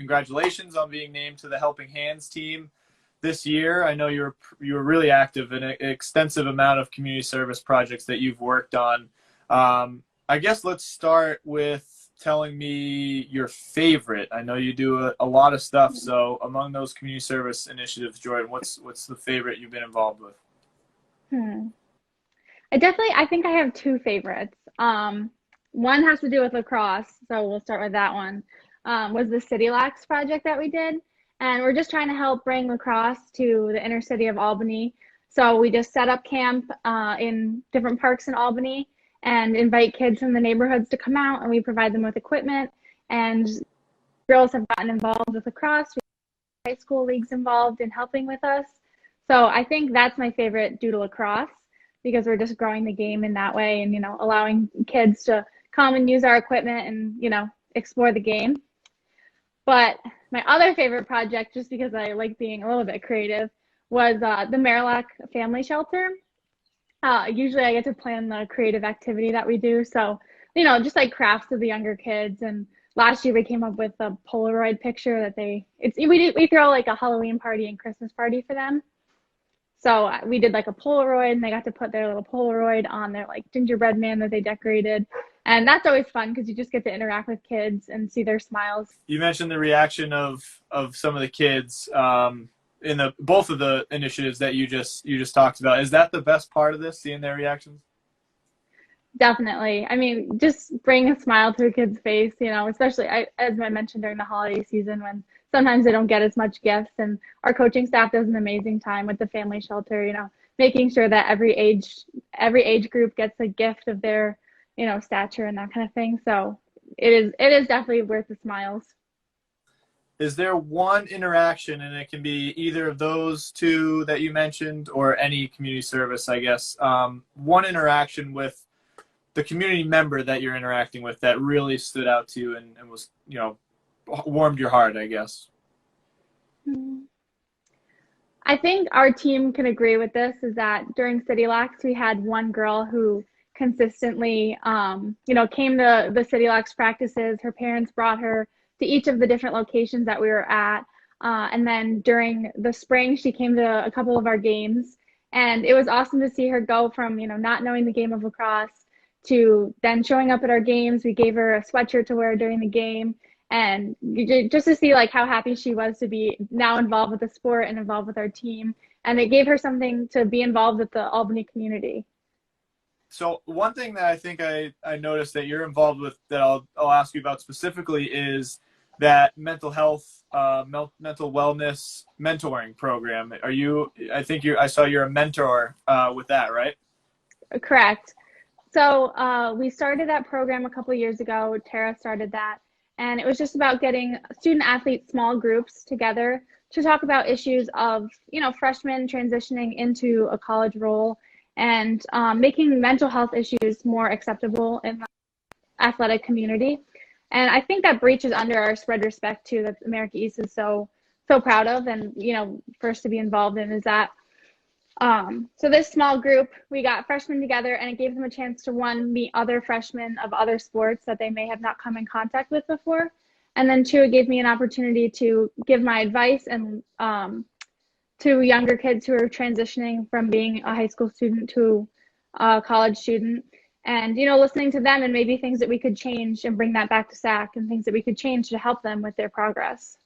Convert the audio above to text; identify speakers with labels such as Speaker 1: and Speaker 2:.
Speaker 1: congratulations on being named to the Helping Hands team this year. I know you were really active in an extensive amount of community service projects that you've worked on. I guess let's start with telling me your favorite. I know you do a lot of stuff, so among those community service initiatives, Jordyn, what's the favorite you've been involved with?
Speaker 2: I think I have two favorites. One has to do with lacrosse, so we'll start with that one. Was the City Lax project that we did. And we're just trying to help bring lacrosse to the inner city of Albany. So we just set up camp in different parks in Albany and invite kids from the neighborhoods to come out, and we provide them with equipment. And girls have gotten involved with lacrosse. We have high school leagues involved in helping with us. So I think that's my favorite due to lacrosse, because we're just growing the game in that way and, allowing kids to come and use our equipment and, explore the game. But my other favorite project, just because I like being a little bit creative, was the Marillac Family Shelter. Usually I get to plan the creative activity that we do. So, just like crafts with the younger kids. And last year we came up with a Polaroid picture that we throw like a Halloween party and Christmas party for them. So we did like a Polaroid, and they got to put their little Polaroid on their like gingerbread man that they decorated. And that's always fun because you just get to interact with kids and see their smiles.
Speaker 1: You mentioned the reaction of some of the kids in both of the initiatives that you just talked about. Is that the best part of this, seeing their reactions?
Speaker 2: Definitely. I mean, just bring a smile to a kid's face, especially as I mentioned during the holiday season when sometimes they don't get as much gifts, and our coaching staff does an amazing time with the family shelter, making sure that every age group gets a gift of their, stature and that kind of thing. So it is definitely worth the smiles.
Speaker 1: Is there one interaction, and it can be either of those two that you mentioned or any community service, I guess, one interaction with the community member that you're interacting with that really stood out to you and was, warmed your heart, I guess?
Speaker 2: I think our team can agree with this, is that during City Lax, we had one girl who consistently, came to the City Lax practices. Her parents brought her to each of the different locations that we were at. And then during the spring, she came to a couple of our games. And it was awesome to see her go from, not knowing the game of lacrosse to then showing up at our games. We gave her a sweatshirt to wear during the game. And just to see like how happy she was to be now involved with the sport and involved with our team. And it gave her something to be involved with the Albany community.
Speaker 1: So one thing that I think I noticed that you're involved with that I'll ask you about specifically is that mental health, mental wellness mentoring program. I saw you're a mentor with that, right?
Speaker 2: Correct. So we started that program a couple of years ago. Tara started that. And it was just about getting student athlete small groups together to talk about issues of, freshmen transitioning into a college role and making mental health issues more acceptable in the athletic community. And I think that breaches under our spread respect too, that America East is so proud of and, first to be involved in, is that so this small group, we got freshmen together, and it gave them a chance to, one, meet other freshmen of other sports that they may have not come in contact with before. And then two, it gave me an opportunity to give my advice and to younger kids who are transitioning from being a high school student to a college student. And, listening to them and maybe things that we could change and bring that back to SAC and things that we could change to help them with their progress.